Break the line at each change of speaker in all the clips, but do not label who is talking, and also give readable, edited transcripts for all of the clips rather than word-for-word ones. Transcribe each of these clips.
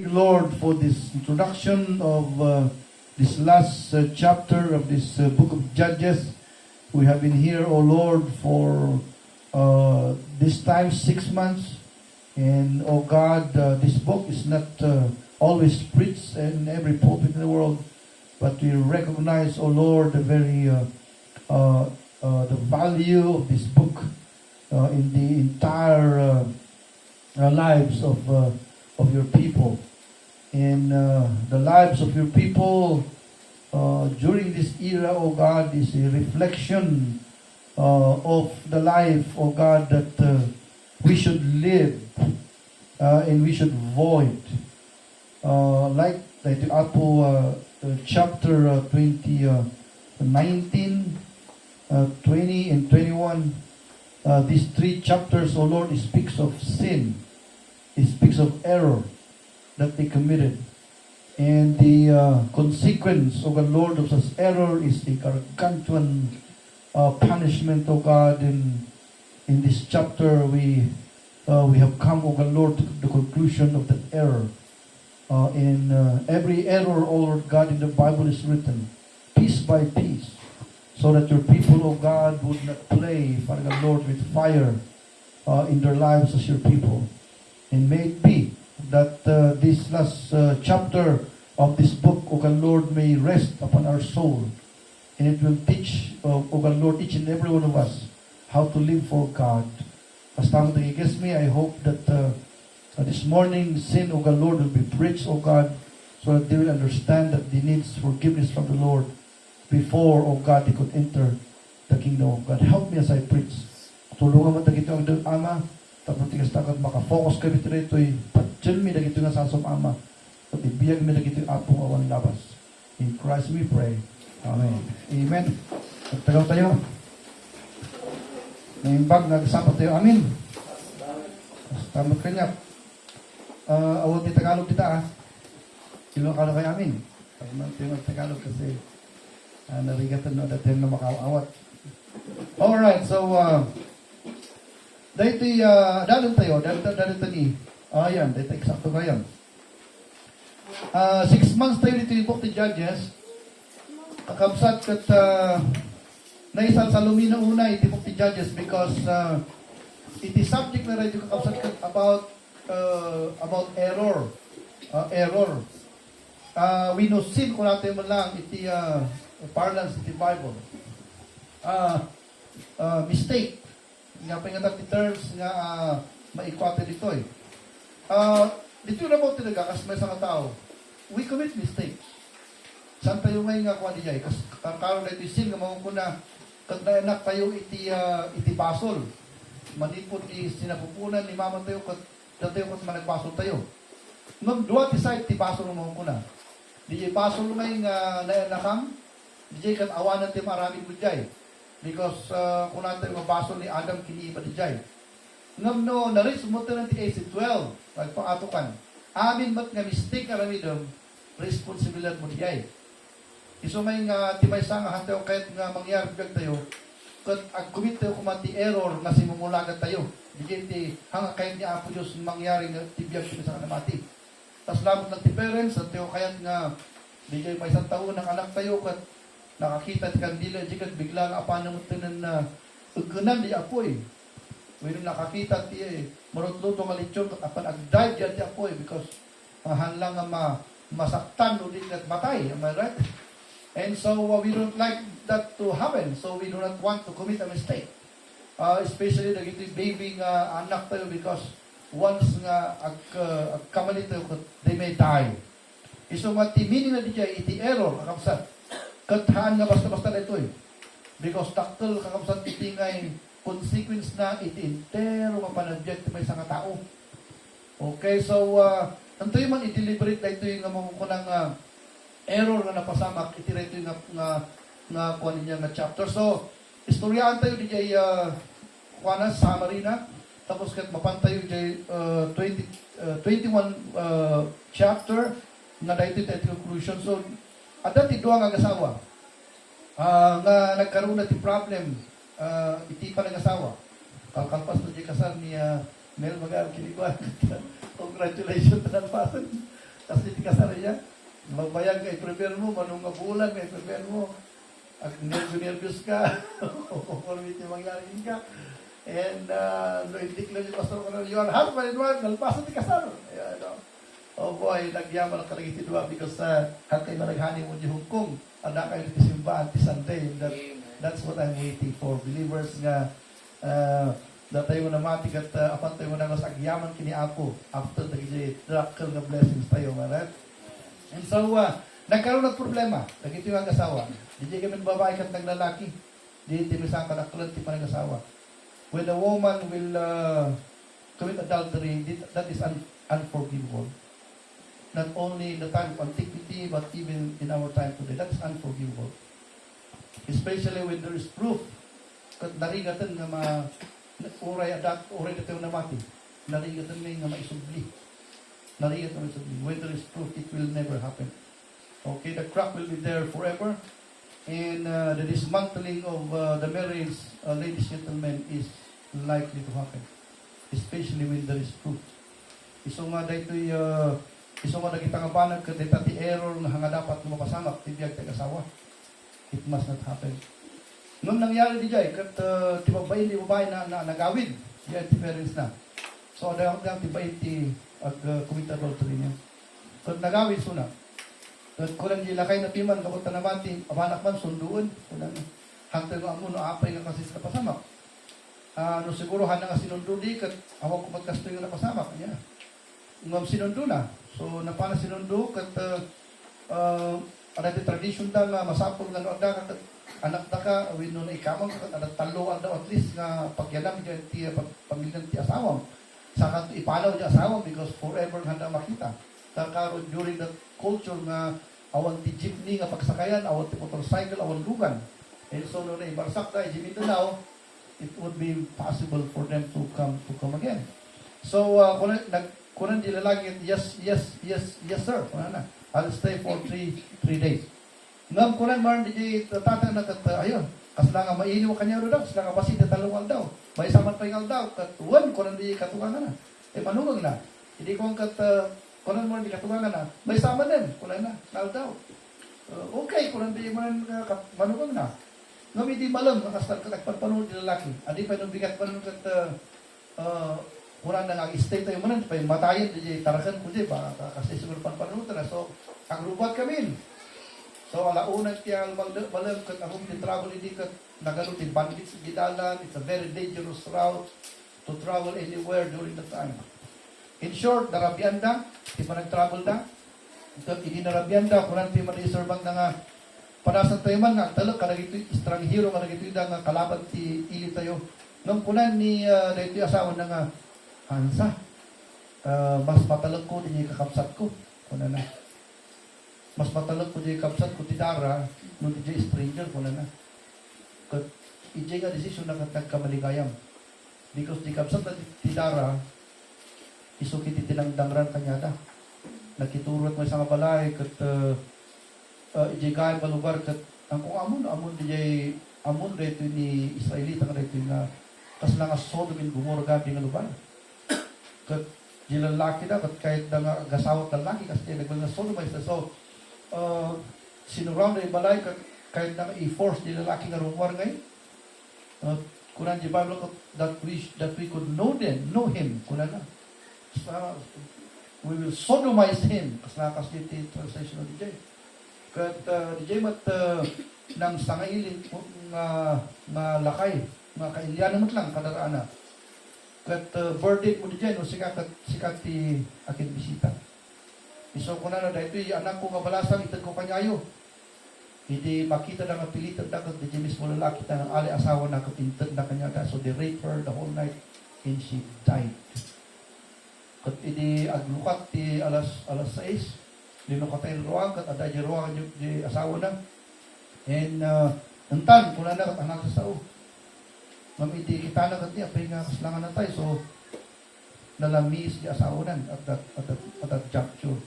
Lord, for this introduction of this last chapter of this book of Judges. We have been here, O Lord, for this time 6 months. And, O God, this book is not always preached in every pulpit in the world, but we recognize, O Lord, the very the value of this book in the entire lives of your people. And the lives of your people during this era, O God, is a reflection of the life, O God, that we should live and we should void. Like chapter 19, 20, and 21, these three chapters, O Lord, it speaks of sin. It speaks of error that they committed. And the consequence, O God, Lord, of such error is a gargantuan punishment, O God. In this chapter, we have come, O God, Lord, to the conclusion of that error. In every error, O Lord God, in the Bible is written, piece by piece, so that your people, O God, would not play, Father God, Lord, with fire in their lives as your people. And may it be that this last chapter of this book, O God, Lord, may rest upon our soul. And it will teach, O God, Lord, each and every one of us how to live for God. As time to guess me, I hope that this morning, sin, O God, Lord, will be preached, O God, so that they will understand that they need forgiveness from the Lord before, O God, they could enter the kingdom of God. Help me as I preach. Tulungan mo dagito ang Ama, tapos tigas takot makafocus kami dito patyan mi dagito nga sa Ama, at ibiyag mi dagito apong awan labas. In Christ we pray. Amen. Amen. Magtagaw tayo. Naimbag, nagsapat tayo. Amen. Tamot kanya. Awag di Tagalog kita Ilocano kayo amin. Pag tayo Tagalog kasi narigatan na dati na makaawat. Alright, so dahil dalon tayo ni ayan, dahil eksakto ka yan. 6 months tayo dito yung book ni Judges. Kakabsat kat naisal sa lumina una iti book ni Judges because it is subject na rin yung kakabsat kat about error. We know sin kung natin mo lang iti parlance iti Bible. Mistake. Nga pangatak ti terms nga maikwate dito dito na mo talaga kas may isang tao. We commit mistakes. Saan tayo may nga kuha niya kas karon na iti sin nga mawang kuna kat na tayo iti basol. Manipot ni sinapupunan ni mama tayo kat datayo kat managbasol tayo. Ngam duwa ti side ti basol mo kuna. Di basol may nga naenakam, di kat awanan ti marami gudjay. Because kung natin mabasol ni Adam kiniiba di jay. Ngam no, naris mo tayo ti AC 12, nagpaatukan. Amin mat nga mistake nga ramidom, responsibilidad mo di jay. Iso may nga ti may nga hantayo kahit nga mangyari bigag tayo, kat ag-commit tayo kumati error nga simumulagan tayo. Di jay ti hanga kahit ni Apo Diyos mangyari nga tibiyag kami sa kanamati. Tas lamot ng ti parents, at tayo kahit nga di jay may isang taon ng anak tayo, kat nakakita ti kandila, di kat bigla nga apan mo tinan na ugunan di apoy. When nakakita ti marutluto nga lechon, apan ag-dive di apoy because hanlang nga masaktan o di kat matay. Am I right? And so we don't like that to happen. So we do not want to commit a mistake. Especially nagiti baby nga anak tayo because once nga agkamali tayo, they may die. Iso nga ti meaning na di jay iti error kakabsat. Kathaan nga basta-basta na ito Because taktal kakabsat iti ngay consequence na iti entero mapanadjad ti may isang tao. Okay, so antoy man i-deliberate na ito yung mamukunang error nga napasamak iti ito yung nga kuha niya nga chapter. So, istoryaan tayo di jay kuha na, summary na. Tapos kat mapantayo jay 21 chapter na dahito iti conclusion. So, ada ti duwa nga asawa nga nagkaroon na ti problem iti pa ng asawa. Kalpas na di kasal ni Mel Magar Kiliguan. Congratulations na nalpasan. Kasi di kasara niya. Magbayag ka, i-prepare mo, manong nga bulan ka, i-prepare mo. At nervous ka, conformity mangyari ka. And no i-declare yung pastor ko na, you are husband and wife, nalpasan di kasara. Ayan, no? Oh boy, nagyaman ang kalagitidwa because hantay malaghani mo di Hong ada kayo di simbahan ti Sunday. That's what I'm waiting for. Believers nga datay mo na mati kat apan tayo mo na sa agyaman kini Apo after the miracle nga blessings tayo, marat. And so nagkaroon ng problema. Nagito yung asawa. Di kami babae kat ng lalaki. Di timisang ka nakulan ti pa ng asawa. When a woman will commit adultery, that is unforgivable. Not only in the time of antiquity, but even in our time today. That's unforgivable. Especially when there is proof. Kat narigatan nga uray natin na mati. Narigatan nga maisubli. Narigatan nga maisubli. When there is proof, it will never happen. Okay, the crack will be there forever. And the dismantling of the marriage, ladies and gentlemen, is likely to happen. Especially when there is proof. Iso nga dito'y iso nga nakita nga banag ka dita ti error nga hanga dapat mapasamak ti biyag ti asawa. It must not happen. Nung nangyari di jay kat ti babae na nagawid, di ti parents na. So ada ang ti babae ti commit adultery niya. Kat nagawid suna. Kat kulang di lakay na piman kapag tanaman ti abanak man sunduon. Kulang hangtod nga amo no apay nga kasis ka pasamak. No siguro hana nga sinundo di kat awag ko magkasto yung napasamak niya. Ngam sinundo na. So napana sinundo kat ada ti tradition da nga masapol nga no da kat anak da ka wino na ikamang kat ada taluan da at least nga pagyanam ti pamilya ti asawam. Saka ipalaw ti asawam because forever handa makita. Karon during that culture nga awan ti jeepney nga pagsakayan, awan ti motorcycle, awan lugan. And so no na ibarsak da jeepney now, it would be possible for them to come again. So kunan di lalaki, yes sir, kunan na. I'll stay for 3 days. Ngam kunan man di tatang na ayun, kasla nga mainiw kanya ro daw, kasla nga basit talungal daw. May saman paingal daw, katuan kunan di katugangan na. Manungag na. Hindi ko ang kunan mo di katugangan na. May saman din, kunan na, nal daw. Okay, kunan di man manungag na. Ngam hindi malam, nakastal ka nagpanpanunod di lalaki. Adi pa nung bigat pa nung kurang na nag-stay tayo manan, pa yung matayan, di tarakan ko di, kasi siguro panpanunod na. So, ang rubat kami. So, alaunang tiya, malam, kat akong travel hindi kat nagalong di bandits, gidalan, it's a very dangerous route to travel anywhere during the time. In short, narabian da, di pa nag-travel da, hindi narabian da, kurang di man-reservant na nga, panasan tayo man nga, talok, kanag ito, estranghero, kanag ito nga, kalaban ti ili tayo. Nung kunan ni, dito yung asawa na nga, Hansa, mas matalog ko din yung kakapsat ko. Kuna na. Mas matalog ko din yung kakapsat ko, tidara, nung di stranger, kuna na. Kat, ijay nga desisyon na nagkamaligayam. Because di kapsat na tidara, isukit itinangdangran kanya da. Nakiturot mo isang balay, kat, ijay gaya balugar, kat, ang kung amon di amon dito ni Israelita nga dito nga, kas lang nga Sodom and Gomorrah gabi nga lugar. Kat lalaki na, kat kahit na nga gasawat na laki, kasi nagbalang sodomized na. So, sinurround na yung balay, kahit na i-force di lalaki nga rumwar ngayon. Kunan di Bible that we could know him, kunan na. We will sodomize him, kasi nakaslit yung translation ng DJ. Kat DJ mat nang sangailin nga lakay, nga kailyanan mo lang, kadaraan na. Kat birthday mo dyan, sikat ti akin bisita. Iso ko na dahito yung anak ko nga balasang, itag ko kanyayo. Hindi makita na nga pilitan na kat di mismo lalaki na ng ali asawa na kat intag na kanya da. So they raped her the whole night and she died. Kat hindi aglukat ti alas 6, linukatay ruwag, kat aday di ruwag di asawa na. And nantan, kung na kat anak sa sao. Mamiti kita na kati apay nga kaslangan na tayo. So, nalamis di asawanan at that juncture.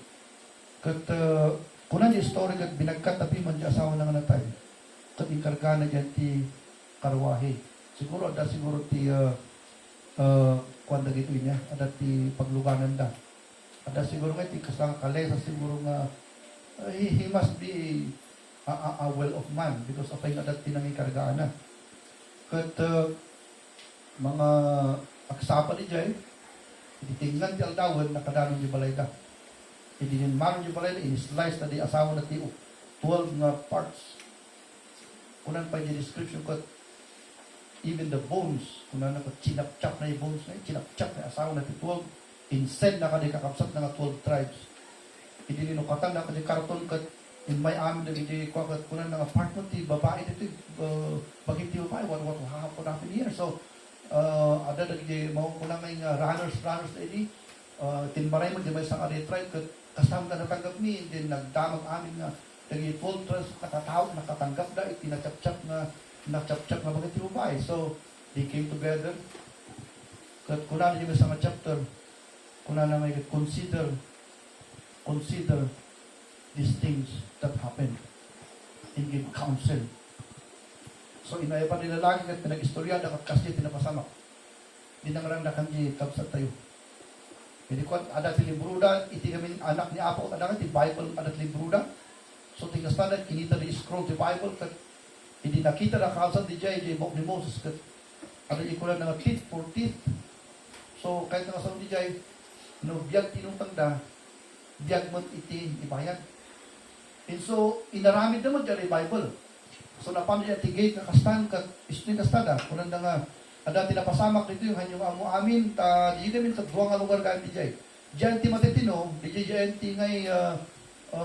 Kat, kunan di story kat binagkat tapi man di asawanan na tayo. Kat ikarga na dyan ti karwahe. Siguro, ada siguro ti kuwanda gito niya. Ada ti pagluganan da. Ada siguro nga, tikas lang kalesa siguro nga, he must be a well of man because apay nga dati nang ikargaan na. Kat mga aksapa ni Jay, ititingnan ti aldawan na kadanon yung balay da. Idinimaro yung balay da, in-slice na di asawa na ti 12 nga parts. Kunan pa yung description ko, even the bones, kunan na ko, chinap-chap na yung bones na yun, chinap-chap na asawa na ti 12, insend na ka di kakapsat na nga 12 tribes. Idinukatan na ka di karton kat, in my amin na di kwakat, kunan na nga part mo ti babae dito, bagay ti babae, what will happen here. So, ada di mau kunang nga runners na edi, tinbaray mo di ba isang ari tribe, kat kasama na natanggap ni, din nagdamag amin nga, nagi 12 tribes katatawag, nakatanggap na, itinachap-chap na bagay ti babae. So, they came together, kat kunan yung isang chapter, kunan na may consider these things that happen and give counsel. So, inaya pa nila lagi at pinag-istorya dapat kasi tinapasamak. Di na nga lang di kapsat tayo. Hindi ko, adat libruda, iti kami anak ni Apo, adat ti Bible, adat libruda. So, tingkas na kinita di scroll ti Bible, kat hindi nakita na kalsad di Jay, di Bok ni Moses, kat adat ikulan na teeth for teeth. So, kahit nakasal di Jay, no, biyag tinutang da, biyag mo iti ibayan. And so, inaramid naman dyan Bible. So, napano dyan ti gate na kastan, kat istin kastada, kunan na nga, ada tinapasamak dito yung hanyong amo amin, di namin sa buwang lugar kain di Jay. Diyan ti matitino, di Jay ti ngay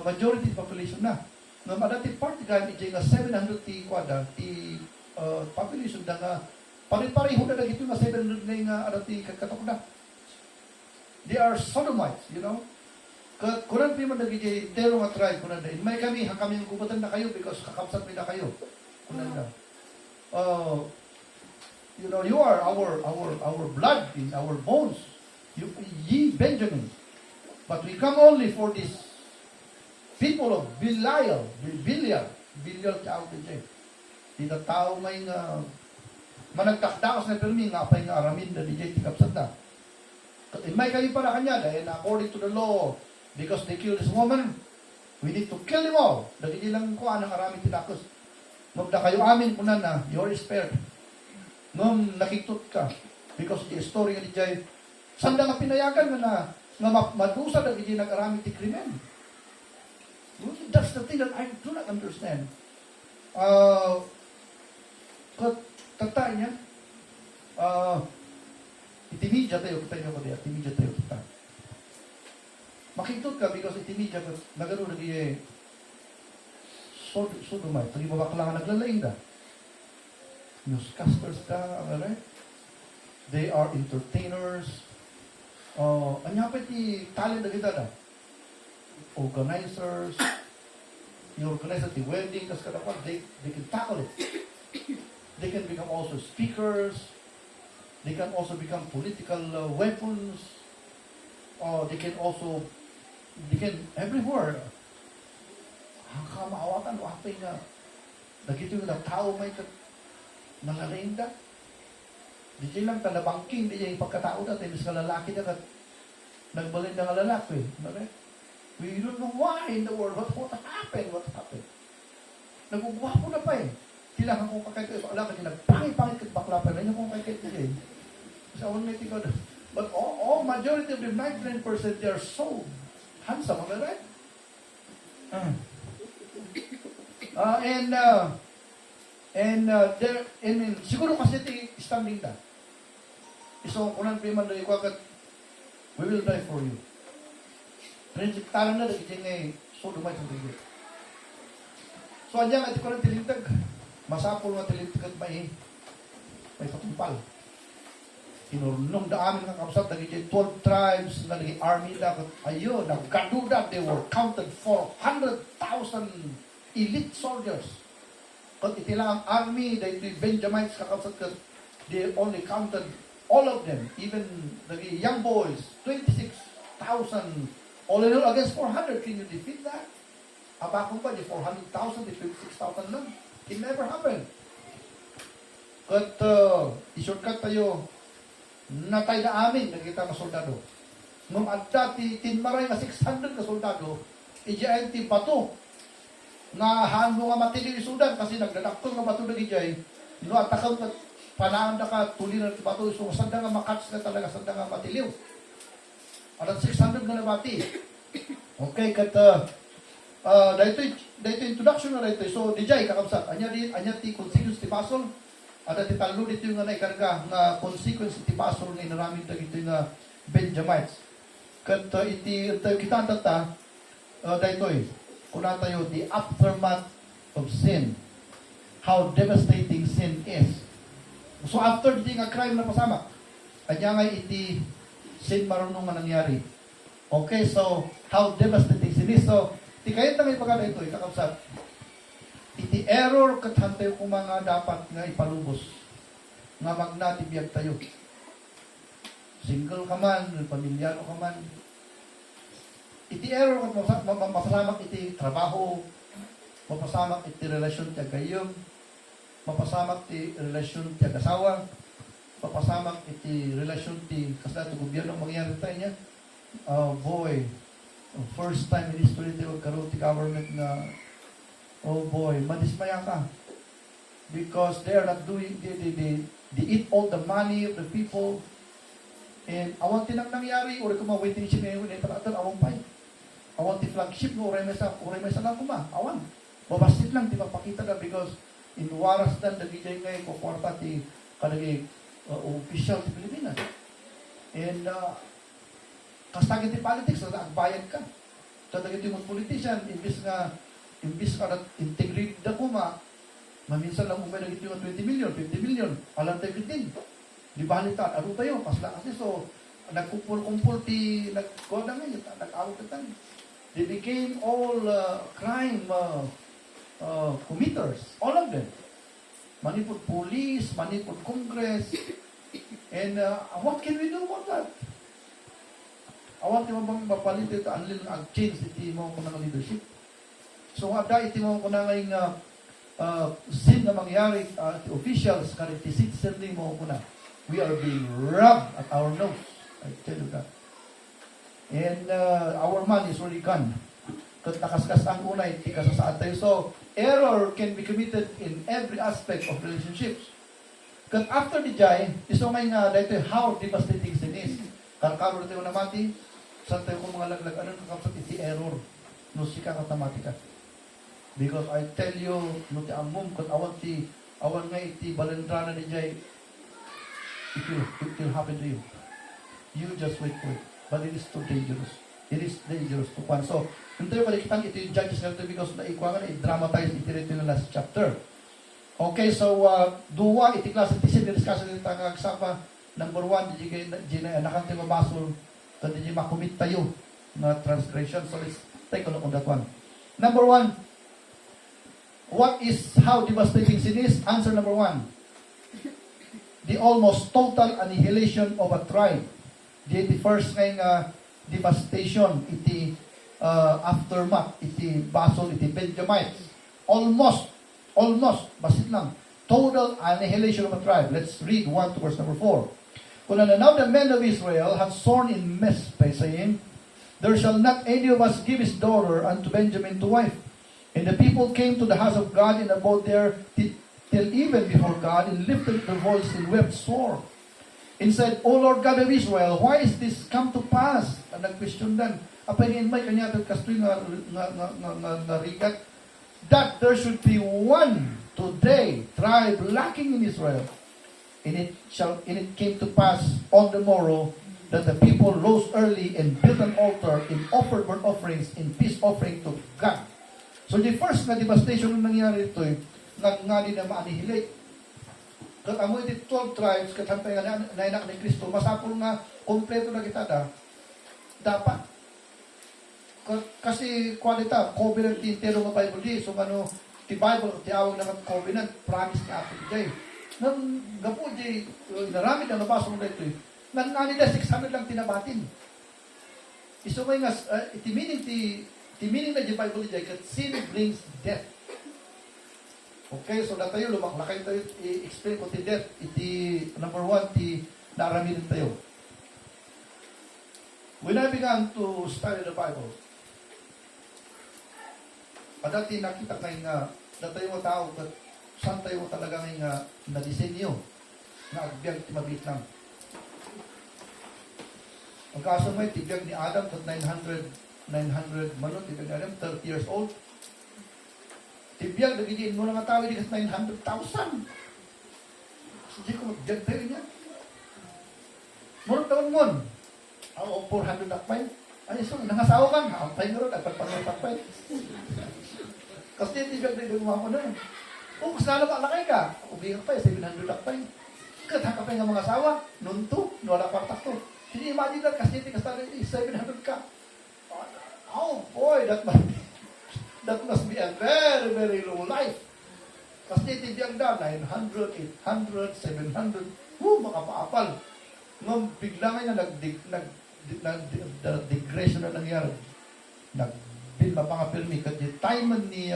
majority population na. Nga madati part kain di Jay nga 700 ti kwada, ti population na nga, pare-pareho na dagito nga 700 nga adati kakatok na. They are sodomites, you know. Kunan pi man dagiti tero nga tribe kunan na. May kami yung kubatan na kayo because kakapsat mi na kayo. Kunan na. You know, you are our blood in our bones. Ye Benjamin. But we come only for this people of Belial tawag din. Di na tao may nga managtakdaos na permi nga apay nga aramin na di jay tikapsat na. May kayo para kanya dahil according to the law, because they killed this woman, we need to kill them all. Dahil lang ko anang aramin tinakos. Magda kayo amin kunan na, you're spared. Nung nakitut ka, because the story nga di jay, sanda nga pinayagan nga madusa na di nag-arami ti krimen. That's the thing that I do not understand. Tata niya, itimidya tayo, kita niyo ko diya, itimidya tayo kita. Makitut ka because itimidya ka, nagano na diya, sodomite, pag ibabakla nga naglalaing da. Newscasters ka, right? They are entertainers. Anya pa ti talent na kita da. Organizers. You organize the wedding, kas kadapat, they can tackle it. They can become also speakers. They can also become political weapons. They can everywhere. Ang kamaawatan, wapay nga. Nagito yung tao may nalalain da. Di dyan lang talabangking, di dyan yung pagkatao da, tinis ka lalaki da, nagbalin na nga lalaki. We don't know why in the world, what happened? Nagugwapo na pa eh. Kailangan kong kakay, alam ka, nagpangit-pangit ka bakla pa, na kong kakay today. Sa one may tika da. But all majority of them, 99%, they are so handsome, am I right? Siguro kasi iti standing da. So, kunan piman na ikakat, we will die for you. Prinsip talang na, dagiti ngay, so dumay sa tigil. So, andyan, ati ko lang tilintag. Masapol nga tilintag at may patumpal. Inurnong da amin ng kapsat, dagiti 12 tribes, na naging army da, ayun, nagkaduda, they were counted 400,000 elite soldiers. Kung itila ang army, dahil Benjamites kakapsat ka, they only counted all of them, even the young boys, 26,000, all in all against 400. Can you defeat that? Abakong ba, di 400,000, di 26,000 lang. It never happened. Kat, isurkat tayo, natay na amin, nakita mga soldado. nung at dati tinmaray nga 600 ka soldado, ijay ti bato nga hando nga matili isudan kasi nagdadakton nga bato na ijay, no at takaw ka panaan na ka tuli na bato, so sanda nga makats na talaga, sanda nga matiliw. At 600 nga nabati. Okay, kat dito introduction na dito. So, dijay kakabsat. Anya ti consequence ti basol. Ada ti talo dito yung naikarga nga consequence ti basol na inaramid na dito nga Benjamites. Kat kita tata, dito kuna tayo, the aftermath of sin. How devastating sin is. So, after di nga crime na pasama, anya nga iti sin marunong nga nangyari. Okay, so, how devastating sin is. So, di kayo na may pagkala ito, kakabsat. Iti error katantay kung mga dapat nga ipalubos. Nga magnatibiyag tayo. Single ka man, pamilyano ka man. Iti error kat mapasamak iti trabaho, mapasamak iti relasyon ti agayom, mapasamak iti relasyon ti agasawa, mapasamak iti relasyon ti kasla ti gobyerno mangyari tayo niya. Boy, first time in history tayo magkaroon ti government na, oh boy, madismaya ka. Because they are not doing, they eat all the money of the people. And awan tinang nangyari, uri ko ma-waiting siya ngayon, ipatatan, awang pay. Awan ti flagship mo, uray may sa lang kuma, awan. Babasit lang, di mapakita na because in waras dan, nagigay ngayon ko kwarta ti kalagay official ti Pilipinas. And, kastagin ti politics, na agbayad ka. Kastagin ti mga politician, imbis ka na integrate na kuma, maminsan lang umay nagit yung 20 million, 50 million, alam tayo din. Di balitan, ano tayo, pasla kasi, so, nagkumpul-kumpul ti, nagkuha na ngayon, nag-awag na tayo. They became all crime committers, all of them. Manipod police, manipod Congress, and what can we do about that? Awat mo bang mapalit ito, anlil ang change iti mo ko ng leadership. So ada iti mo ko na ngayong sin na mangyari the officials, kahit ti citizen mo ko na. We are being rubbed at our nose. I tell you that. And our money is really gone. Kat nakaskas ang unay, tika sa saan tayo. So, error can be committed in every aspect of relationships. Kat after the jay, iso ngay nga dito how devastating sin is. Karkaro tayo na mati, saan tayo kung mga laglag, anong kakapsat iti error, no si kakatamatika. Because I tell you, no ti amum, kat awan nga iti balendrana ni jay, it will happen to you. You just wait for it. But it is too dangerous. It is dangerous to one. So, hindi yung balikitan ito yung Judges narito because naikuha nga i-dramatize iti rito yung last chapter. Okay, so, duwa, iti klase, iti sin-discussion ito ang agsapa. Number 1, di nakante mabasol, hindi nyo makumit tayo na transgression. So, let's take a look on that one. Number 1, how devastating sin is? Answer number 1. The almost total annihilation of a tribe. The first ngayong devastation, iti aftermath, iti basol, iti Benjamites. Almost, basit lang. Total annihilation of a tribe. Let's read 1 to verse number 4. Now the men of Israel have sworn in Mizpeh, saying, there shall not any of us give his daughter unto Benjamin to wife. And the people came to the house of God and abode there till even before God, and lifted their voice and wept sore. And said, O Lord God of Israel, why is this come to pass? Ang nag-question dan. Apay may kanya kastoy nga rigat, that there should be one today tribe lacking in Israel. And it came to pass on the morrow that the people rose early and built an altar and offered burnt offerings and peace offering to God. So the first na devastation na nangyari ito, nga na maanihilate. Kat amo iti 12 tribes, kat hantay nga nainak ni Kristo, masapol nga, kompleto na kita dapat. Kasi, kwalita, covenant ti intero nga Bible di, so ano, ti Bible, ti awag na covenant, promise nga ako di. Nang gapo di, naramid ang nabasa mo na ito, nang nganida 600 lang tinabatin. Iso may nga, ti meaning na di Bible di, kat sin brings death. Okay, so na tayo, lumaklakay tayo, i-explain ko ti death, iti number 1, ti naramidin tayo. When I began to study the Bible, dati nakita kayo nga, dati yung tao, saan tayo talaga ngayon nga na-disenyo, na agbyag timabit lang. Ang kaso may tibiyag ni Adam, 900 manot, tibiyag ni Adam, 30 years old. Tibiyag, nagidiin mo na nga tao, hindi kasi 900,000. Hindi ko mag-jag tayo niya. Murot naman mo. Ang 400 takpay. Ay, so, nangasawa ka. Nakampay mo rin. Nagpagpagpag takpay. Kasi tibiyag na gumawa mo na. O, kasi nalang alakay ka. Ubigang pa, 700 takpay. Katakapay ng mga asawa. Nunto. Wala kwartak to. Hindi imagine that kasi hindi kasi 700 ka. Oh boy, that must be a very, very low life. Kasi tibiyang na, 900, 800, 700, makapaapal. Nung bigla nga nag-degression na nangyari. Nag-bin mapangapirmi. Kasi time ni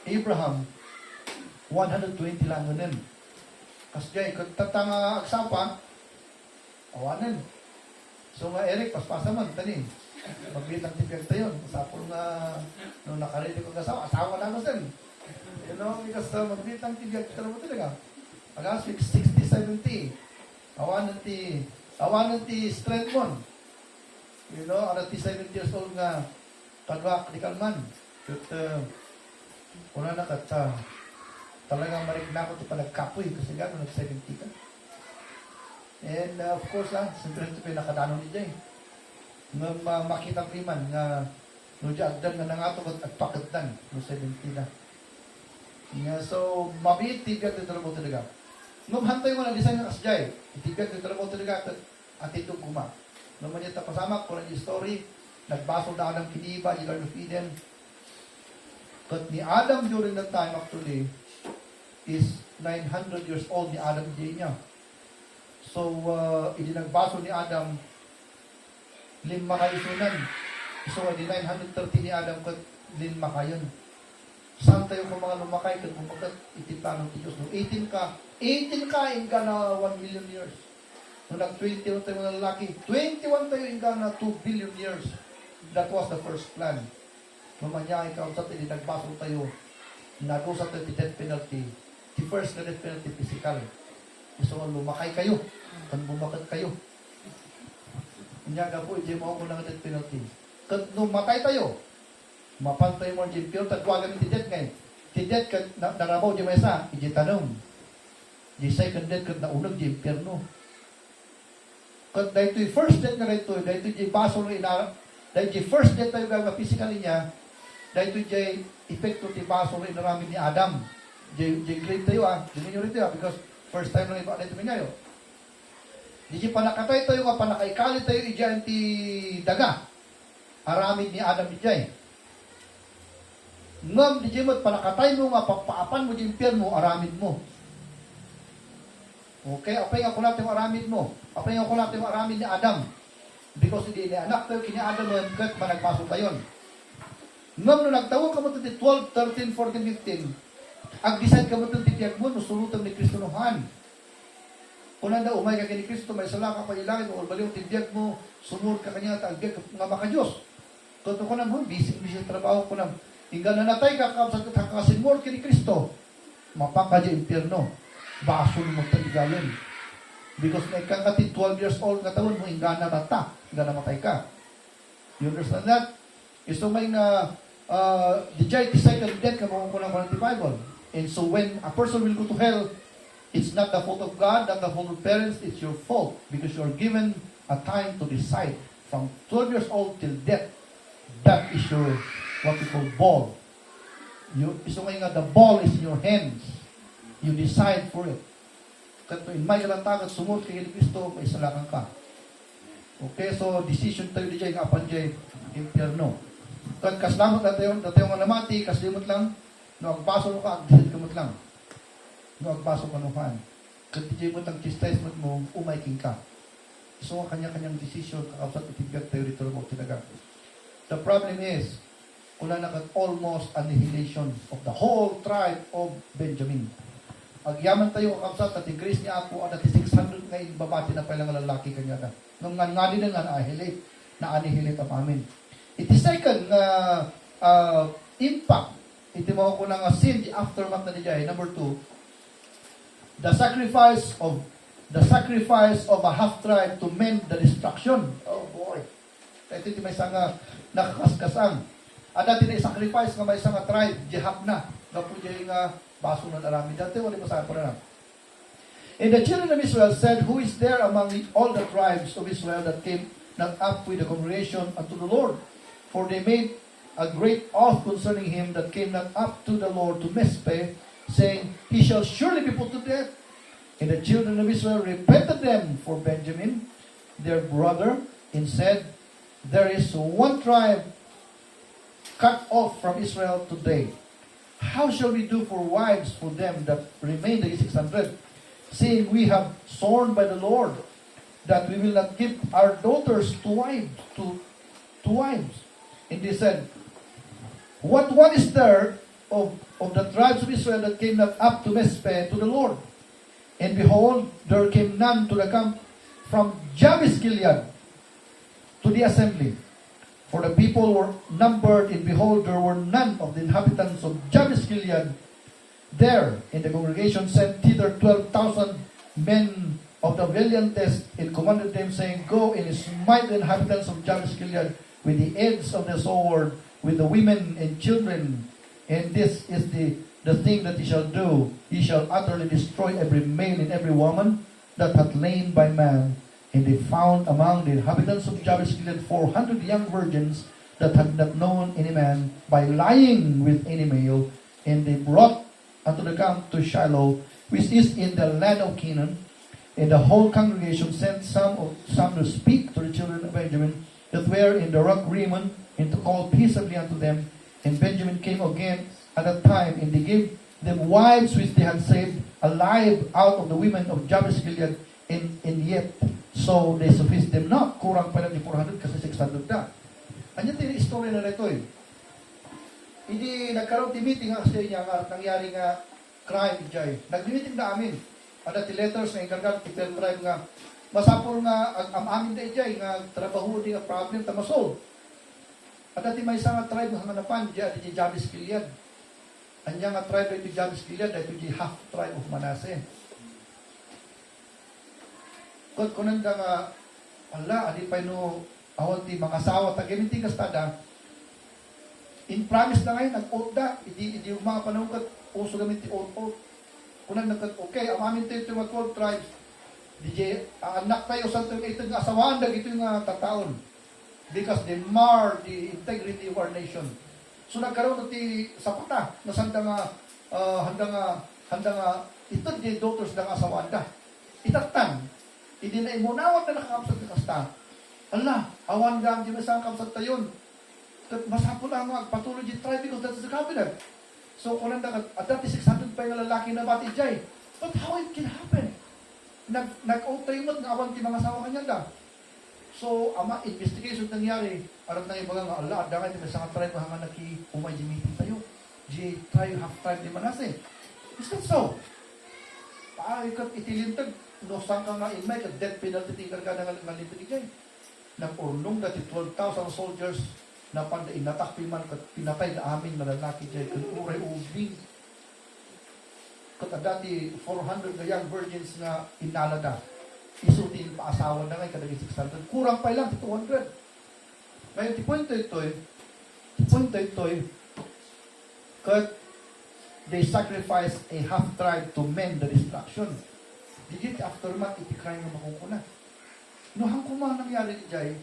Abraham, 120 lang nun. Kasi kung tatang agsapa, awanan. So nga Eric, paspasa man, tanin. Magbitang tibiyag tayo. Masapol nga, nung nakarili ko asawa na natin. You know, because magbitang tibiyag talaga talaga. Agas, 60, 70. Awanan ti strength mo. You know, alat ti 70 years old nga, kadwak di kalman. Una na kat, talagang marikna ko ti palagkapoy kasi gano'n nag-70 ka. And of course, siyempre ito pinakadanon ni Jay. Nung makita priman nga no agdan nga nangato at pakatan no 70 na. So, mabit tibiyag dito mo talaga. Nung hantay mo na design nga kasjay, tibiyag dito mo talaga at itong kuma. Nung manita pasama ko ng story, nagbasol na Adam kiniba, Garden of Eden. But ni Adam during that time actually is 900 years old ni Adam J niya. So, idinagbaso ni Adam 5 kayo sunan. So, di 930 ni Adam kat 5 kayon. Saan tayo kung mga lumakay kat kung magkat itiplanong ti Diyos. No? 18 ka, inga na 1 million years. Nung nag-21 tayo mga lalaki, 21 tayo inga na 2 billion years. That was the first plan. Mamanya ikaw sa idinagbaso tayo, nag-usap tayo ti death penalty. The first na death penalty physical. So, lumakay kayo. Kan bumakat kayo. Inyaga po, hindi mo ako ng death penalty. Kan matay tayo, mapantay mo ang jimpyo, tagwagan yung death ngayon. Ti death, narabaw di maysa, iji tanong. Di second death, kat naunag di impyerno. Kat dahil ito'y first death nga dahil ito'y baso ng inarap, dahil ito'y first death tayo gawin physically niya, dahil ito'y epekto ti baso ng inaramin ni Adam. Di grade tayo di ninyo rin tayo because first time lang iba na ito minyayo. Di panakatay tayo nga, panakaikalit tayo, idiyan ti daga. Aramid ni Adam ijay. Ngam, di mo, panakatay mo nga, pagpaapan mo di impyerno, aramid mo. Okay, apay nga ko natin aramid mo. Apay nga ko natin aramid ni Adam. Because hindi anak tayo, kini Adam mo, kahit managpasok tayo. Ngam, nung nagtawag ka mo ito 12, 13, 14, 15, ag-decide ka mo ito titiyag mo, nusulutang ni Kristo Nohan. Kung nanda umay ka kini Kristo, may sala ka pa ilangin, o baliw tibiyag mo, sumur ka kanya, tagbiyag ka nga maka Diyos. Kung ko naman, busy trabaho ko naman. Hingga na natay ka, kasimur kini Kristo, mapaka di impyerno. Baso mo tagigayon. Because may kangati 12 years old nga taon mo, hingga na rata, hingga na matay ka. You understand that? Ito may na, the second death ka mo ko ng Bible. And so when a person will go to hell, it's not the fault of God, not the fault of parents, it's your fault because you're given a time to decide from 12 years old till death. That is your, what we call ball. So nga the ball is in your hands. You decide for it. Kato in may kalantagat, sumot kay Kristo, may salakan ka. Okay, so decision tayo di dyan, kapan dyan, impyerno. Kaslamot na tayo nga namati, kaslimot lang, no, agpaso mo ka, agdisid kamot lang. No, agpasok ka nuhan. Katijay mo tang chastisement mo, umaiking ka. So, kanya-kanyang decision, kakapsat itibiyag tayo dito mo tinaga. The problem is, kuna na almost annihilation of the whole tribe of Benjamin. Agyaman tayo kakapsat, at grace niya ako, at 600 ngayon babati na pala nga lalaki kanya na. Nung nga din nga na-annihilate ang amin. It is second impact. Iti mo ko ng sin, the aftermath na niya. Number 2, the sacrifice of a half tribe to mend the destruction. Oh boy. Ito di may isang nakakaskasang. At dati na sacrifice nga may isang tribe, jihap na. Napo dyan nga baso ng arami. Dati wali masabi po na. And the children of Israel said, who is there among all the tribes of Israel that came not up with the congregation unto the Lord? For they made a great oath concerning him that came not up to the Lord to Mizpeh, saying, he shall surely be put to death. And the children of Israel repented them for Benjamin, their brother, and said, there is one tribe cut off from Israel today. How shall we do for wives for them that remain, the 600? Seeing we have sworn by the Lord that we will not give our daughters to wives. And they said, what one is there of the tribes of Israel that came not up to Mizpeh to the Lord? And behold, there came none to the camp from Jabes Gilead to the assembly. For the people were numbered, and behold, there were none of the inhabitants of Jabes Gilead there. And the congregation sent thither 12,000 men of the valiantest, and commanded them, saying, go and smite the inhabitants of Jabes Gilead with the edge of the sword, with the women and children. And this is the thing that he shall do. He shall utterly destroy every male and every woman that hath lain by man. And they found among the inhabitants of Jabes Gilead 400 young virgins that had not known any man by lying with any male. And they brought unto the camp to Shiloh, which is in the land of Canaan. And the whole congregation sent some to speak to the children of Benjamin that were in the rock Rimmon, and to call peaceably unto them. And Benjamin came again at that time, and they gave them wives which they had saved alive out of the women of Jabes Gilead, and yet so they sufficed them not. Kurang pa lang yung 400 kasi 600 na. Anyan din yung story na ito eh. Hindi nagkaroon ti meeting nga kasi niya nga nangyari nga crime dyan. Nag-meeting na amin. Ada ti letters na ikargan ti tribe nga masapol nga ang amin da dyan nga trabaho di nga problem tamasol. At dati may isang tribe nga hanganapan dyan di Jabes Gilead. Anya nga tribe di Jabes Gilead ito di half tribe of Manasseh. Kunan da nga ala adi pa no awal ti mga asawa tagiminting kastada in promise na ngayon nag-oath da idi yung mga panahon kat uso gamit ti oath kunan nagkat okay ang amin ti 12 tribes DJ anak tayo sa ito nga asawaan da ito nga tataon because they mar the integrity of our nation. So nagkaroon ti sapata na sanda nga handa nga ito di daughters da nga asawaan da itatang hindi na imunawag na nakakapsat ni kasta. Allah, awan gam di masang kapsat tayon. Masapol ang patuloy di tribe because that's the cabinet. So kunan da at dati 600 pa yung lalaki na bati jay. But how it can happen? Nag-outay-mot nga awan ti mga asawa kanya da. So ama investigation nangyari. Arat na ibaga nga Allah, da nga di masang tribe hanga naki-umay di meeting tayo. Di tribe half tribe di Manasseh. Is that so? Ikat itilintag no sang ka nga imay ka death penalty tinggal ka nga ngalipid dyan. Nag-urnong dati 12,000 soldiers na panda inatak piman kat pinatay na amin na lalaki dyan. Kung uray ubing. Kat dati 400 na young virgins nga inalada. Isutin paasawa na ngay kadagin 600. Kurang pa lang 200. Ngayon tipunto ito kat they sacrificed a half tribe to mend the destruction. Digit aftermath itikray nga makukuna. No hangkuma nangyari dijay,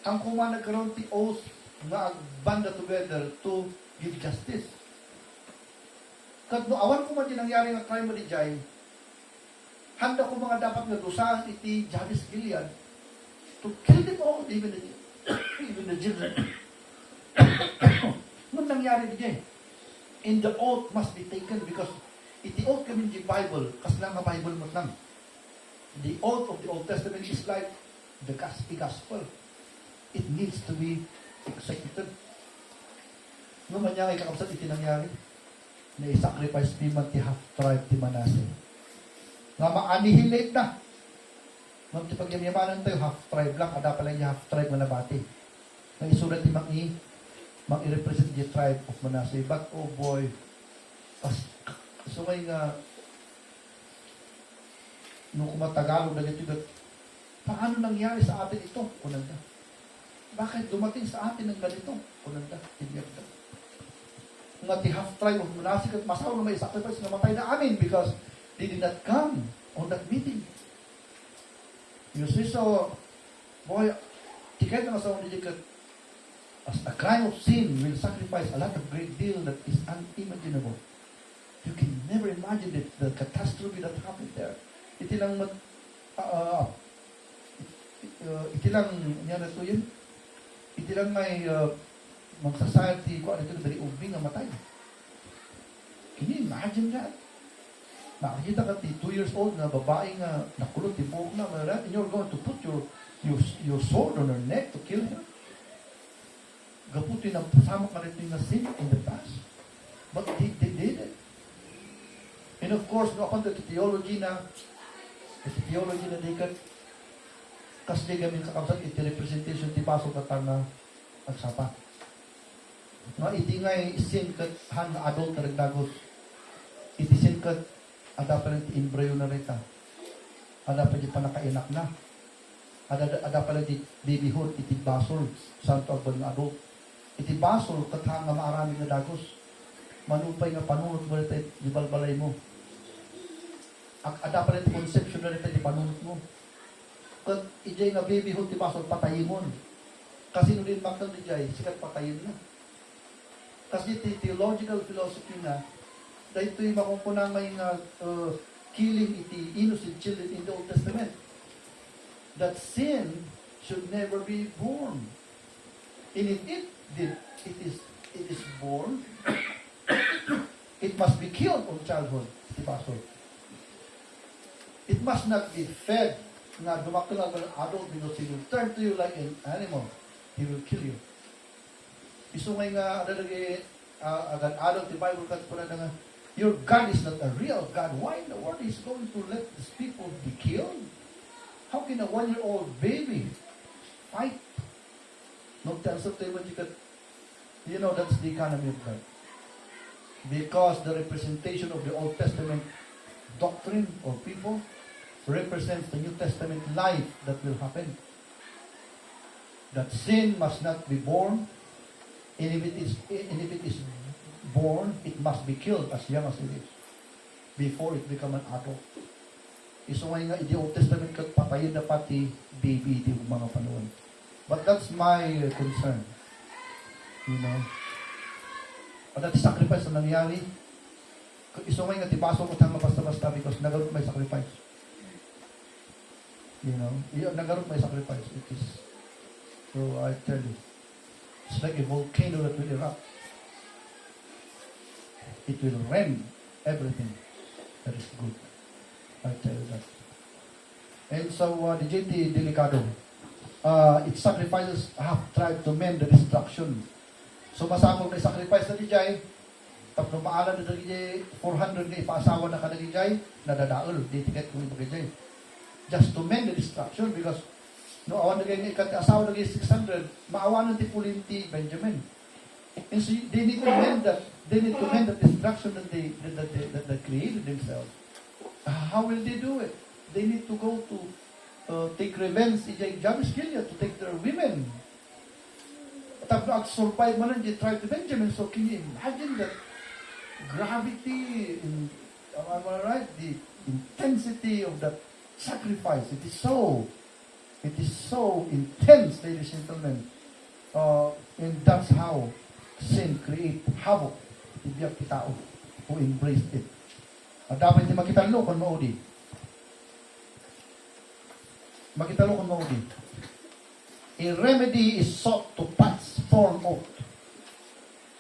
hangkuma nagkaroon ti oath nga banda together to give justice. Kat no awan ko man di nangyari nga crime mo dijay, handa ko mga dapat nga dusahan iti Jabes Gilead to kill them all, even the children. Nung nangyari dijay, and the oath must be taken because iti oath kami di Bible, kas lang nga Bible mo lang. The oath of the Old Testament is like the gospel. It needs to be executed. Nung man niya ay kakapsat iti nangyari, na i-sacrifice ni man ti half tribe ti Manasseh. Nga ma-annihilate na. Magtipagyamanan tayo, half tribe lang, ada pala yung half tribe nga nabati. Nga isulat ni mag-i-represent the tribe of Manasseh. But, oh boy, so may nga, nung kumatagalog na dito, paano nangyari sa atin ito? Kunanda. Bakit dumating sa atin ng ganito? Kunanda. Tinyagda. Nga ti half tribe of Manasseh at masaw na may sacrifice na matay na amin because they did not come on that meeting. You see, so, boy, tiket na masaw na dito as a crime of sin will sacrifice a lot of great deal that is unimaginable. You can never imagine it, the catastrophe that happened there. Iti lang niya na ito yun. Iti lang may mag-society ko, ito na dari ubing na matay. Can you imagine that? Nakakita ka 2 years old na babae nga nakulot, tibok na, and you're going to put your sword on her neck to kill her? Gaputin ang pasama ka rin na sin in the past. But they did it. And of course, no, upon the theology na di ka kasi di gamin sa kamsat iti representation ti pasok at na agsapa. Nga iti ngay sin kat han adult na nagdagos. Iti sin kat ada pa rin ti embryo na rita. Ada pa di panakainak na. Ada pa rin ti babyhood iti basol santo agban nga adult. Iti basol kat nga maarami nga dagos. Manupay nga panunot mo rita di balbalay mo. Ada pa rin conception na rin di panunot mo. Kung ijay nga babyhood, di ba, so patayin mo. Kasi nung din maktal di jay, sikat patayin na. Kasi theological philosophy na, dahil ito'y makumpunang may killing iti innocent children in the Old Testament. That sin should never be born. And if it is born, it must be killed on childhood, di ba, so. It must not be fed na dumakila ng adult because he will turn to you like an animal. He will kill you. Iso may nga adalagi agad adult, the Bible kat po na nga, your God is not a real God. Why in the world is going to let these people be killed? How can a 1-year-old baby fight? No, that's what you could, you know, that's the economy of God. Because the representation of the Old Testament doctrine or people represents the New Testament life that will happen. That sin must not be born, and if it is born, it must be killed as young as it is, before it become an adult. Iso nga the Old Testament kat patayin na pati baby di mga panahon. But that's my concern. You know? At that sacrifice na nangyari, iso nga tibaso ko tang basta-basta because nagarot may sacrifice. You know, nagarot may sacrifice. It is, so I tell you, it's like a volcano that will erupt. It will rend everything that is good. I tell you that. And so, the JT delikado. It sacrifices half tribe to mend the destruction. So, masakol na sacrifice na di jay, tapos maalan na di 400 na ipaasawa na ka na di jay, nadadaol, di tiket kung ibagay jay. Just to mend the destruction because no awan na ganyan asawa na ganyan 600 maawanan ti pulinti Benjamin. And so they need to mend that destruction that they created themselves. How will they do it? They need to go to take revenge in Jabes Gilead to take their women. Tapos survive man lang the tribe of Benjamin. So can you imagine that gravity and the intensity of that sacrifice? It is so intense, ladies and gentlemen. And that's how sin create havoc in the tao who embraced it. Dapat di makitalo kung maudi. Makitalo kung maudi. A remedy is sought to patch torn out.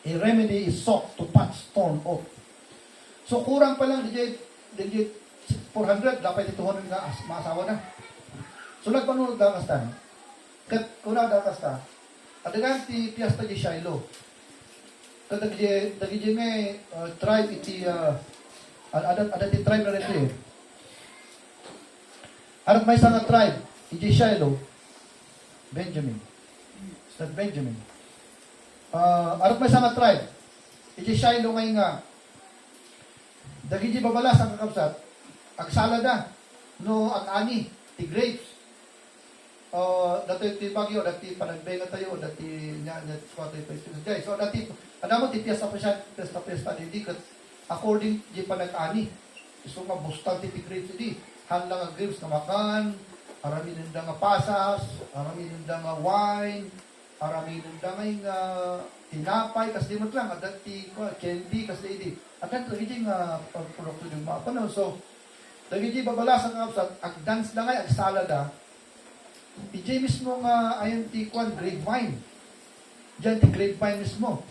A remedy is sought to patch torn out. So kurang pa lang DJ 400, dapat 200 nga maasawa na. So nagpanunod daw kasta. Kat kuna daw kasta. Adagan ti Piesta di Shiloh. Kat dagi may tribe iti ada ti tribe na rin. Arat may nga tribe, iti Shiloh, Benjamin. It's not Benjamin. Arat may nga tribe, iti Shiloh ngay nga, dagi di babalas ang kakabsat, agsalada, no ang-ani, ti grapes. Dati ti bagyo, dati panagbenga tayo, dati nya swatay pa ito. So dati, mo ti piyesta di kat, according di panag-ani. So nga bustang ti grapes di, hanlang ang grapes na makan, arami nanda nga pasas, arami nanda nga wine, arami nanda nga tinapay, kasi di mo lang, dati candy, kasi di. At ito, hindi nga produkto yung mga panahon. So, dagi di babalas ang kapsat, ag-dance na ngay, ag-salada, ije mismo nga ayon ti kwan grapevine. Diyan ti grapevine mismo.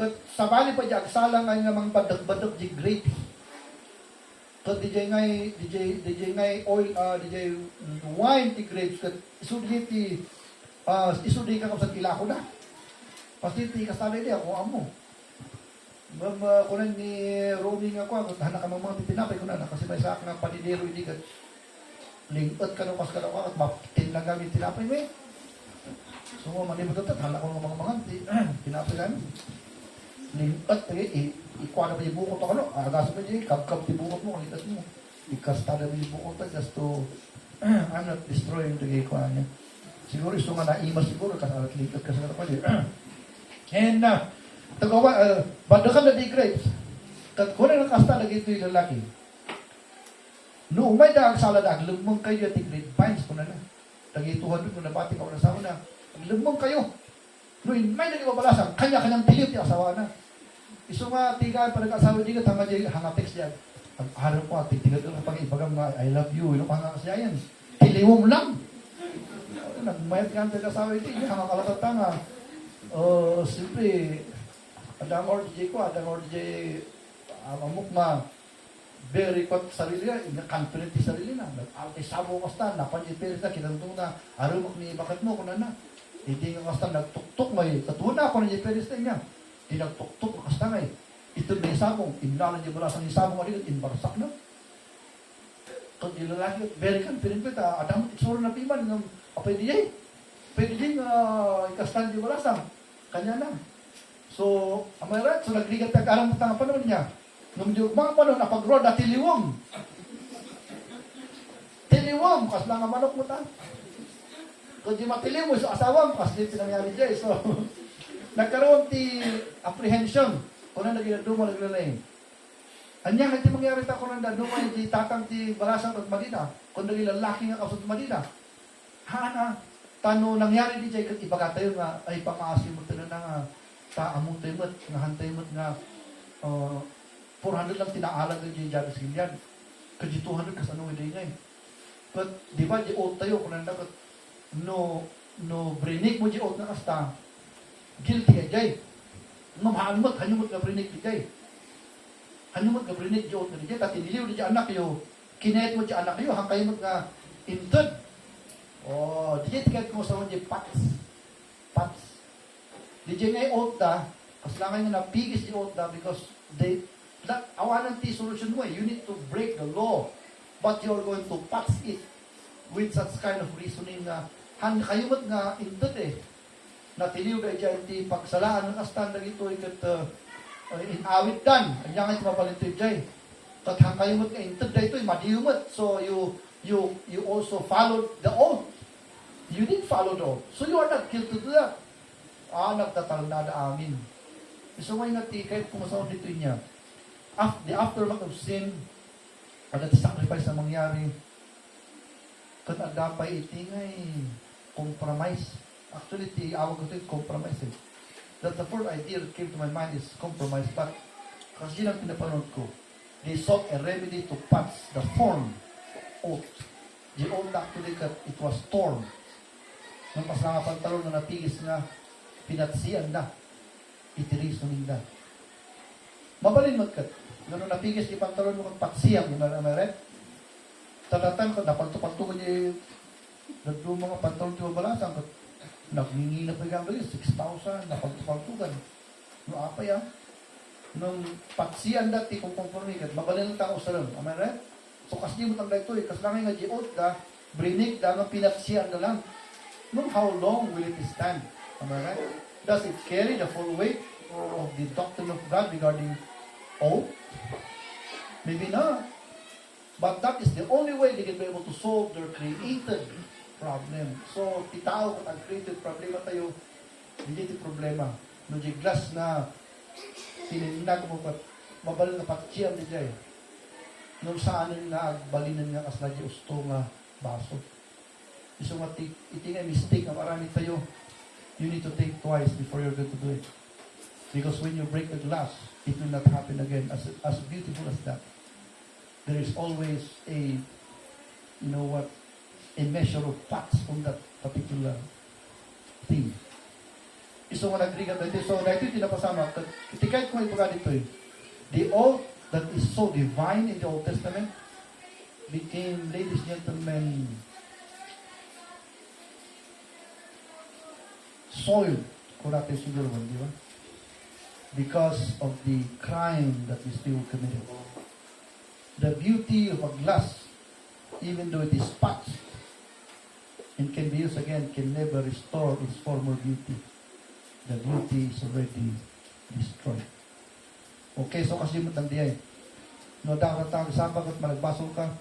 Kat sabali pa di agsala nga mga badak-badak di grape. Kat DJ ngay oil DJ wine ti grapes kat isudi ka kapsat ila ko na. Pasti ti kasala di ako amo. Kunan ni Romy nga ko, hanak ka mga tinapay ko na kasi may sak nga paninero hindi kat lingkot ka nung kas ka at mapitin lang gamit tinapay mo eh. So, manibot ito, hala ko ng mga tinapay namin. Lingkot, ikuha na ba yung bukot ako, agaso ba yung kab-kab yung bukot mo, kalitas mo. Ikastada ba yung bukot just to, I'm not destroying the ikuha niya. Siguro, iso nga naimas siguro, kasi alat lingkot kasi na pala. And, tagawa, badakan na di grapes. Kung na nakasta lagi ito yung lalaki, noong may daang salada, lumong kayo at grade pines ko na na. Tagi-200 ko na bati ka na sa una. Lumong kayo. Noong may nagibabalasan, kanya-kanyang tilip yung asawa na. Iso nga, tigaan pa nag-asawa di ka, tama dyan, hangatex dyan. Ang harap ko, tigtigan doon pag ibagang I love you, ino ka nga kasi yan. Tiliwom lang. Nagmayat ka ang nag-asawa di, hangakalatat nga. Siyempre, adang RJ ko, adang RJ, amok ma, very kot sarili na, confident ti sarili na. Nag-alti sabo kasta, napanjipirit na, kinantong na, arumok ni bakat mo, kunan na. Hindi nga kasta nagtuktok may, katuna ako na jipirit na niya. Hindi nagtuktok kasta ngay. Ito na isabong, imlalan niya mula sa isabong alit, inbarsak na. Kung ilalaki, very confident ko, adam, itsuro na piman, pwede yay. Pwede din, ikastan di mula sa, kanya na. So, amay right, so nagligat nag-aram ng tanga panahon niya. Nung mga panahon, napag-road na tiliwong. Tiliwong, kas lang ang manok mo ta. Kung di matiliw mo, so asawang, kas di pinangyari dyan. So, nagkaroon ti apprehension. Kung na nagduma, naglalay. Anya, hindi mangyari ta kung nagduma, hindi tatang ti balasang at Madina. Kung nagilalaki nga kapsat Madina. Hana, tano nangyari di dyan, ibaga tayo nga, ay pang-aasim mo tayo na nga, among tayo mo't, nga hantay mo't nga, 400 lang tinaalag ng Jay Javis Gillian. Kasi 200 kasi ano hindi nga eh. But, di ba, di oat tayo, kung nanda, no brinig mo di oat na kasta, guilty ka Jay. Mamahaan mo't, hanyumot ka brinig di Jay. Hanyumot ka brinig di oat na di Jay, tati niliw di anak yo, kinayat mo di anak yo, hangkay mo nga intod. Di Jay, tikayat ko sa mga pats. Di Jay nga oat na, kasi lang nga napigis di oat na because awanan ti solution mo eh. You need to break the law. But you're going to pass it with such kind of reasoning na kayumot nga indot eh. Natiliw ka dyan ti pagsalaan ng astanda ito ikat inawit dan. Kanya nga iti mapalinto dyan. Kat kayumot nga indot da ito madiyumot. So you also followed the oath. You did follow the oath. So you are not guilty to that. Nagtatal na amin. So may nati kahit pumasawag dito niya. The aftermath of sin, at the sacrifice na mangyari, kat agapay iti ngay compromise. Actually, awag ko ito compromise eh. That the first idea that came to my mind is compromise, but kasi yun ang pinapanood ko. They sought a remedy to pass the form oath. The oath actually that it was torn. Nung pasanga pantalon na napigis na pinatsian na, itirisonin na. Mabalin mo kat. Ganun napigis di pantalon mo kang patsiyang, yun na rin. Talatan ko, napagtupagto ko niya yung mga pantalon di mabalasang. Nagninginap na gano'n 6,000, napagtupagtugan. No, apa yan? Nung patsiyan dati kung conformigat, mabalin ang tao sa rin. Am I right? So, kasi mo tang dito kasi lang nga giot da, brinig da, nga pinaksiyan na lang. No, how long will it stand? Am I right? Does it carry the full weight of the doctrine of God regarding oath? Maybe not. But that is the only way they can be able to solve their created problem. So, titao kung ang created problema tayo, hindi ito problema. No, di glass na sininag mo pat, mabalin na patsiyam di jay. Nung saan na agbalinan nga kas lagi usto nga baso. Iso nga iti nga mistake na marami tayo, you need to think twice before you're going to do it. Because when you break the glass, it will not happen again. As beautiful as that. There is always a, you know what, a measure of facts on that particular thing. Iso nga nagrigan dito. So, dahil ito tinapasama. Tikay ko ito ka dito eh. The oath that is so divine in the Old Testament became, ladies and gentlemen, soiled. Kung natin siguro ba, di ba? Because of the crime that is still committed. The beauty of a glass, even though it is patched and can be used again, can never restore its former beauty. The beauty is already destroyed. Okay, so kasi mo tandiay. No, dapat tang sabag at malagbasol ka.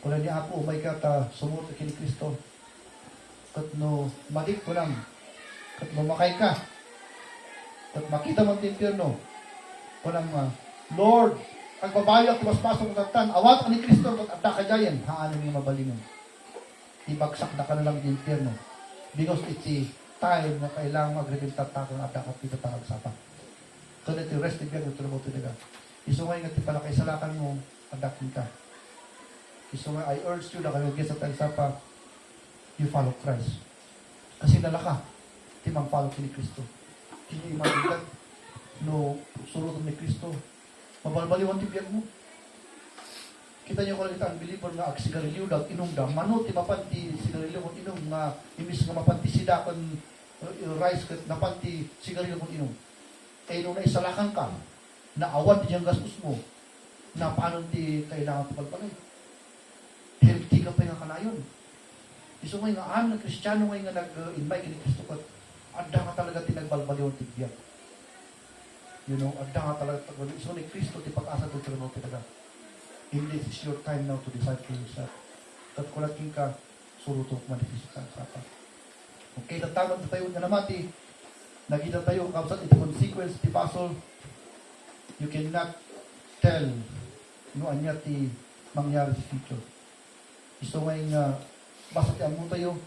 Kung ni ako, umay ka ta sumot kini Kristo. Kat no, madik ko lang. Kat mamakay ka. Kat makita mo ang impyerno. Kunang, Lord, ang babayo at tumaspasok ng tatan, awat ka ni Kristo at adda ka jayan, haanan yung mabalingan. Ibagsak na ka na lang ng impyerno. Because it's a time na kailangan mag-repintat takang adda ka pita tangag sapa. So that you rest in God, ito na mo talaga. Isungay nga ti pala kay salakan mo, adakin ka. Isungay, I urge you na kayo sa tagsapa, you follow Christ. Kasi nalaka, timang follow kini Kristo. Kini imagitan, no, surot ni Kristo. Mabalbaliwan ti biyag mo. Kita nyo ko lang ang believer nga agsigarilyo dag inom da. Mano ti mapanti sigarilyo kung inom nga imis nga mapanti sida kan rice kat napanti sigarilyo kung inom. Eh nung naisalakan ka, naawad di yung gastos mo, na paano ti kailangan pagpalpalay. Healthy ka pa nga kanayon. Iso nga nga ng Kristiyano nga nag-invite kini Kristo kat adda nga talaga tinagbalbaliwan ti biyag. You know, adda nga talaga iso ni Kristo ti pag-asa ti truno talaga. And this is your time now to decide for yourself. Kat kulaking ka, surutok manifest ka sa pa. Okay, tatawag na tayo nga namati, nagita tayo kapsat iti consequence ti pasol. You cannot tell no anya ti mangyari sa future. Iso nga basta ti amu tayo,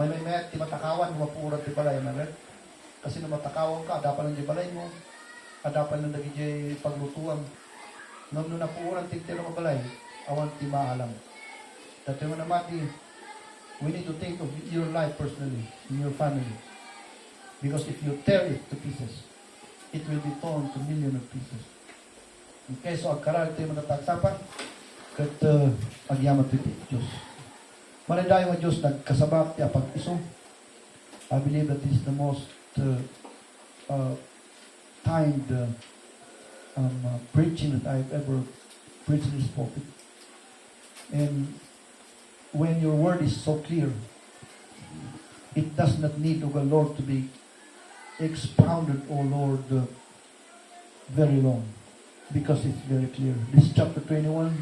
may ti matakawan, mapurat ti balay na rin. Kasi na matakawan ka, adapan ng di balay mo, adapan ng nagigay paglutuang. Nung napuuran ti tiro mabalay, awan ti maalam. Dati mo namati, we need to think of your life personally, in your family. Because if you tear it to pieces, it will be torn to millions of pieces. Okay, so agkaral ito yung matatagsapan, kat agyaman ito iti Diyos. Manadayo nga Diyos, nagkasabak ti apag-iso. I believe that this is the most timed preaching that I've ever preached in this pulpit. And when your word is so clear, it does not need, O Lord, to be expounded, O Lord, very long, because it's very clear. This chapter 21